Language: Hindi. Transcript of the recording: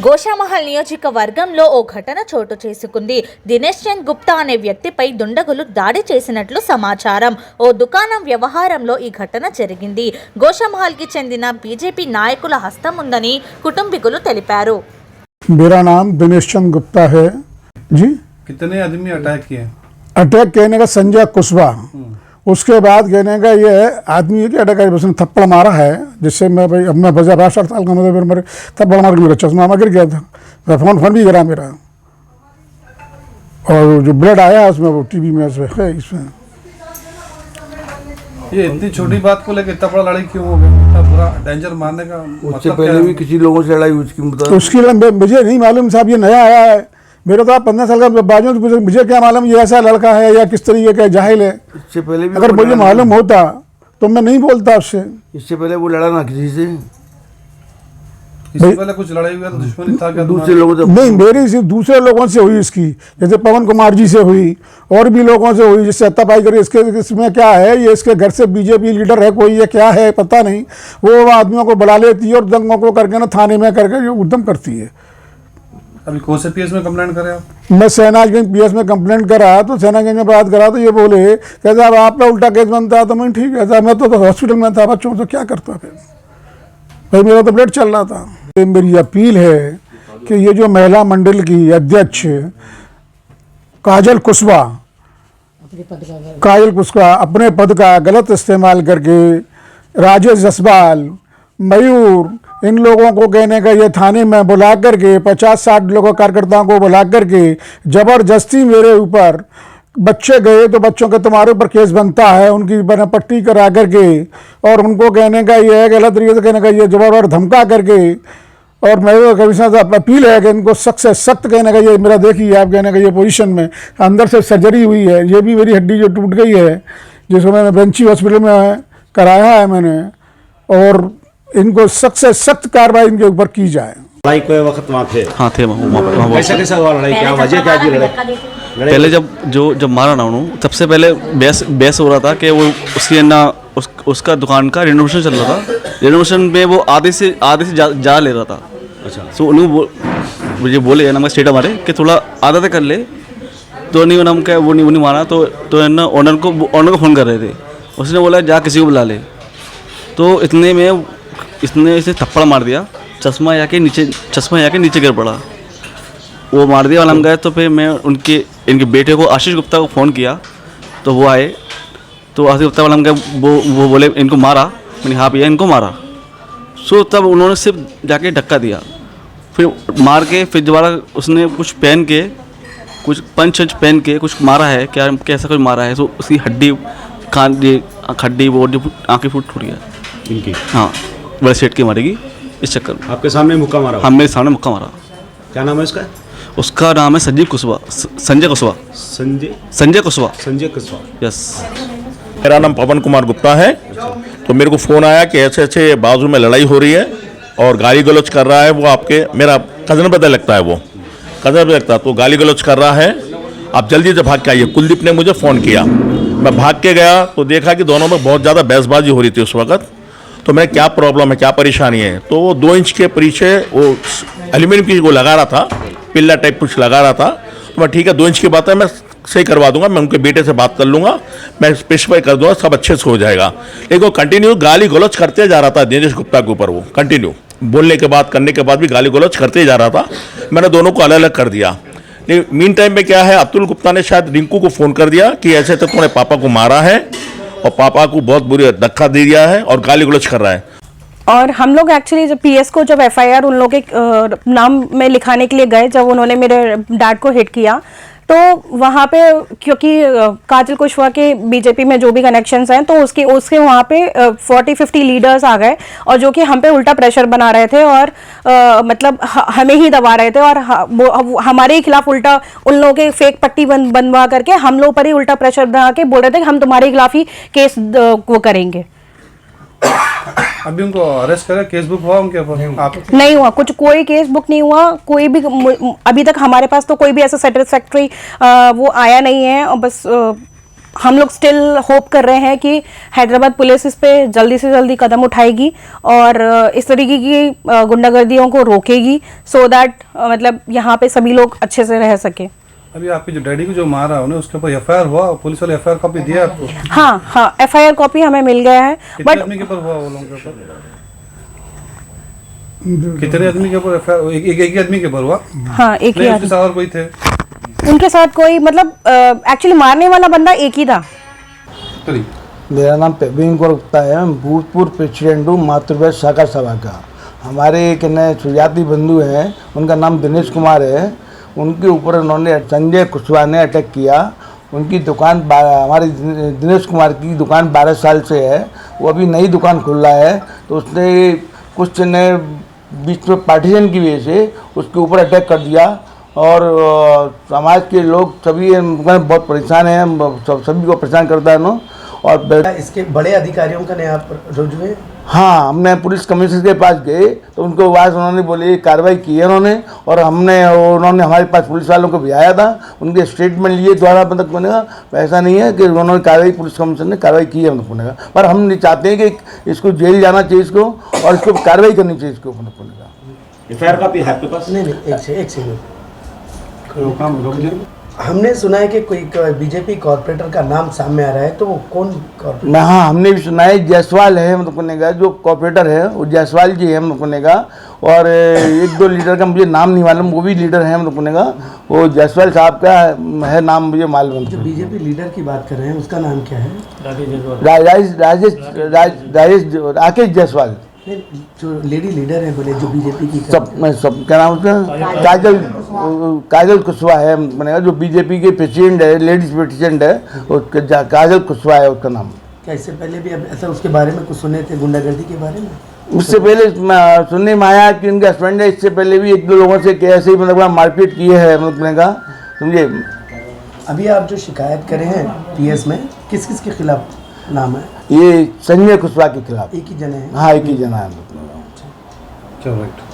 గోషామహల్ నియోజకవర్గంలో ఓ ఘటన చోటు చేసుకుంది. దినేష్ చంద్ గుప్తా అనే వ్యక్తిపై దుండగులు దాడి చేసినట్లు సమాచారం. ఓ దుకాణం వ్యవహారంలో ఈ ఘటన జరిగింది. గోషామహల్కి చెందిన బీజేపీ నాయకుల హస్తం ఉందని కుటుంబీకులు తెలిపారు. मेरा नाम दिनेश चंद गुप्ता है जी। कितने आदमी अटैक किए? अटैक कहने का संजय कुशवाहा, उसके बाद कहने का ये आदमी है कि अटैक उसने थप्पड़ मारा है, जिससे मैं भाई अब मैं बजा 62 साल का मतलब मेरे थप्पड़ मार के मेरा चश्मा गिर गया था, फोन भी गिरा मेरा, और जो ब्लड आया उसमें वो टीवी में है इसमें। ये इतनी छोटी बात को लेकर इतना बड़ा लड़ाई क्यों हो गया? इतना बुरा डेंजर मारने का उससे पहले भी किसी लोगों से लड़ाई हुई उसकी तो उसकी मुझे नहीं मालूम साहब, ये नया आया है मेरा, तो आप 15 साल का बाजू, मुझे क्या मालूम ये ऐसा लड़का है या किस तरीके का जाहिल है। इससे पहले भी अगर मुझे मालूम होता तो मैं नहीं बोलता उससे। इससे पहले वो लड़ा ना किसी से, इससे पहले कुछ लड़ाई हुआ तो दुश्मनी था क्या? दूसरे लोगों से नहीं, मेरी सिर्फ दूसरे लोगों से हुई इसकी, जैसे पवन कुमार जी से हुई और भी लोगों से हुई, जिससे हत्तापाई करी। इसमें क्या है, ये इसके घर से बीजेपी लीडर है कोई, ये क्या है पता नहीं, वो आदमियों को बुला लेती है और दंगों को करके ना थाने में करके ये उद्यम करती है। अभी कौन से पीएस में कंप्लेंट करे आप? मैं सेनाजगंज पीएस में कंप्लेंट करा, तो सेनाजगंज में बात करा तो ये बोले कहते अब आप पे उल्टा केस बनता है, तो मैं ठीक है साहब, मैं तो हॉस्पिटल में था बच्चों, तो क्या करता फिर भाई, मेरा तो ब्लड चल रहा था। मेरी अपील है कि ये जो महिला मंडल की अध्यक्ष काजल कुशवाहा अपने पद का गलत इस्तेमाल करके राजेश जसवाल, मयूर, इन लोगों को कहने का ये थाने में बुला करके 50-60 लोगों कार्यकर्ताओं को बुला करके जबरदस्ती मेरे ऊपर, बच्चे गए तो बच्चों के तुम्हारे ऊपर केस बनता है, उनकी बना पट्टी करा करके, और उनको कहने का ये है गलत तरीके से कहने का ये जबरदस्त धमका करके, और मेरे कमिश्नर साहब अपील है कि इनको सख्त से सख्त कहने का, ये मेरा देखिए आप कहने का ये पोजीशन में अंदर से सर्जरी हुई है, ये भी मेरी हड्डी जो टूट गई है जिसको मैंने बेंची हॉस्पिटल में कराया है मैंने, और इनको सख्त से सख्त कार्रवाई इनके ऊपर की जाए। लड़ाई के वक्त वहाँ थे? हाँ थे वहाँ कैसा हुआ लड़ाई, क्या वजह क्या थी लड़ाई? पहले जब मारा ना उन्होंने, सबसे पहले बहस हो रहा था कि वो उसकी ना उसका दुकान का रेनोवेशन चल रहा था, रेनोवेशन में वो आधे से जा ले रहा था। अच्छा, तो उन्होंने मुझे बोले ना मैं स्टेट हमारे कि थोड़ा आधा तक कर ले, तो नहीं उन्होंने क्या वो नहीं माना, तो है ना ऑनर को फ़ोन कर रहे थे, उसने बोला जा किसी को बुला ले, तो इतने में इसने इसे थप्पड़ मार दिया, चश्मा आके नीचे गिर पड़ा, वो मार दिया वाला हम गए। तो फिर मैं इनके बेटे को आशीष गुप्ता को फ़ोन किया, तो वो आए, तो आशीष गुप्ता वाला हम गए, वो बोले इनको मारा, मैंने हाँ भैया इनको मारा। सो तब उन्होंने सिर्फ जाके धक्का दिया, फिर मार के फिर दोबारा उसने कुछ पहन के, कुछ पंच पहन के कुछ मारा है, क्या कैसा कुछ मारा है, तो उसकी हड्डी खड्डी वो आँखें फूट गया इनकी। हाँ, बड़े सेठ की मारेगी इस चक्कर में। आपके सामने मुक्का मारा? हाँ मेरे सामने मुक्का मारा। क्या नाम है इसका? उसका नाम है संजय कुशवाहा। संजय कुशवाहा, यस। मेरा नाम पवन कुमार गुप्ता है। तो मेरे को फ़ोन आया कि ऐसे ऐसे बाजू में लड़ाई हो रही है और गाली गलौज कर रहा है, वो आपके मेरा कज़न ब्रदर लगता है, वो कज़न ब्रदर लगता है, तो गाली गलौज कर रहा है, आप जल्दी से भाग के आइए। कुलदीप ने मुझे फ़ोन किया, मैं भाग के गया तो देखा कि दोनों में बहुत ज़्यादा बहसबाजी हो रही थी उस वक्त। तो मैं क्या प्रॉब्लम है, क्या परेशानी है, तो वो 2 इंच के पीछे वो एल्यूमिनियम की वो लगा रहा था, पिल्ला टाइप कुछ लगा रहा था। तो मैं ठीक है 2 इंच की बात है, मैं सही करवा दूंगा, मैं उनके बेटे से बात कर लूँगा, मैं स्पेसिफाई कर दूंगा, सब अच्छे से हो जाएगा। लेकिन वो कंटिन्यू गाली गलौज करते जा रहा था दिनेश गुप्ता के ऊपर, वो कंटिन्यू बोलने के बाद करने के बाद भी गाली गलौज करते जा रहा था। मैंने दोनों को अलग अलग कर दिया। लेकिन मीन टाइम में क्या है, अब्दुल गुप्ता ने शायद रिंकू को फ़ोन कर दिया कि ऐसे तो तुम्हारे पापा को मारा है और पापा को बहुत बुरी धक्का दे दिया है और गाली गलौज कर रहा है। और हम लोग एक्चुअली जब पीएस को जब एफआईआर उन लोगों के नाम में लिखाने के लिए गए, जब उन्होंने मेरे डैड को हिट किया, तो वहाँ पे क्योंकि काजल कुशवाहा के बीजेपी में जो भी कनेक्शंस हैं, तो उसके वहाँ पे 40-50 लीडर्स आ गए, और जो कि हम पे उल्टा प्रेशर बना रहे थे, और मतलब हमें ही दबा रहे थे, और हमारे ही खिलाफ उल्टा उन लोगों के फेक पट्टी बनवा करके हम लोग पर ही उल्टा प्रेशर बना के बोल रहे थे कि हम तुम्हारे खिलाफ ही केस वो करेंगे। अभी उनको अरेस्ट करा, केस बुक हुआ उनके ऊपर? आप नहीं हुआ, कोई केस बुक नहीं हुआ, कोई भी अभी तक हमारे पास तो कोई भी ऐसा सेटिस्फैक्ट्री वो आया नहीं है, और बस हम लोग स्टिल होप कर रहे हैं कि हैदराबाद पुलिस इस पे जल्दी से जल्दी कदम उठाएगी और इस तरीके की गुंडागर्दियों को रोकेगी, सो दैट मतलब यहाँ पे सभी लोग अच्छे से रह सके। अभी आपके जो डैडी को जो मारा उन्हें उसके ऊपर एफआईआर हुआ, पुलिस वाले एफआईआर कॉपी दिया आपको? हाँ हाँ, एफआईआर कॉपी हमें मिल गया है। कितने आदमी के ऊपर हुआ वो लोगों के ऊपर? कितने आदमी के ऊपर एफआईआर? एक ही आदमी के ऊपर हुआ? हाँ, एक ही नहीं, आदमी। उसके साथ और कोई थे? उनके साथ कोई मतलब एक्चुअली मारने वाला बंदा एक ही था। चलिए। मेरा नाम प्रवीण कुमार गुप्ता है, मैं भूतपूर्व प्रेसिडेंट हूँ मातृभूमि शाखा सभा का। हमारे एक नए सुजाति बंधु हैं, उनका नाम दिनेश कुमार है। उनके ऊपर उन्होंने संजय कुशवाहा ने अटैक किया। उनकी दुकान हमारे दिनेश कुमार की दुकान 12 साल से है, वो अभी नई दुकान खुल रहा है, तो उसने कुछ ने बीच में पार्टीशन की वजह से उसके ऊपर अटैक कर दिया और समाज के लोग सभी बहुत परेशान हैं, सभी को परेशान करता है ना। और इसके बड़े अधिकारियों का नया रुझान है? हाँ, हमने पुलिस कमिश्नर के पास गए तो उनको आवाज़ उन्होंने बोली कार्रवाई की है उन्होंने, और उन्होंने हमारे पास पुलिस वालों को भेजाया था, उनके स्टेटमेंट लिए द्वारा मतलब बनेगा। ऐसा नहीं है कि उन्होंने कार्रवाई, पुलिस कमिश्नर ने कार्रवाई की है मतलब बनेगा, पर हम नहीं चाहते हैं कि इसको जेल जाना चाहिए इसको, और इसको कार्रवाई करनी चाहिए इसको मतलब बनेगा। एफआईआर कॉपी है आपके पास? नहीं, एक सेकंड। हमने सुना है कि कोई बीजेपी कॉर्पोरेटर का नाम सामने आ रहा है, तो वो कौन कॉर्पोरेटर? हाँ, हमने भी सुना है, जायसवाल है मतलब बनेगा, जो कॉर्पोरेटर है वो जायसवाल जी है मतलब बनेगा, और एक दो लीडर का मुझे नाम नहीं मालूम, वो भी लीडर है मतलब बनेगा, वो जायसवाल साहब का है नाम मुझे मालूम। जो बीजेपी लीडर की बात कर रहे हैं उसका नाम क्या है? राकेश जायसवाल। जो लेडी लीडर है बोले, जो बीजेपी की सब क्या नाम उसका? काजल कुशवाहा है बनेगा, जो बीजेपी के प्रेसिडेंट है, लेडीज प्रेसिडेंट है, काजल कुशवाहा है उसका नाम। क्या इससे पहले भी ऐसा उसके बारे में कुछ सुने थे, गुंडागर्दी के बारे में? उससे पहले सुनने में आया कि उनका हस्बैंड है, इससे पहले भी एक दो लोगों से ऐसे ही मतलब मारपीट किए है मतलब बनेगा, समझे। अभी आप जो शिकायत करे हैं पीएस में, किस किस के खिलाफ नाम है? ये संजय कुशवाहा के खिलाफ। एक ही जने हैं? हाँ, एक ही जना है। चलो राइट।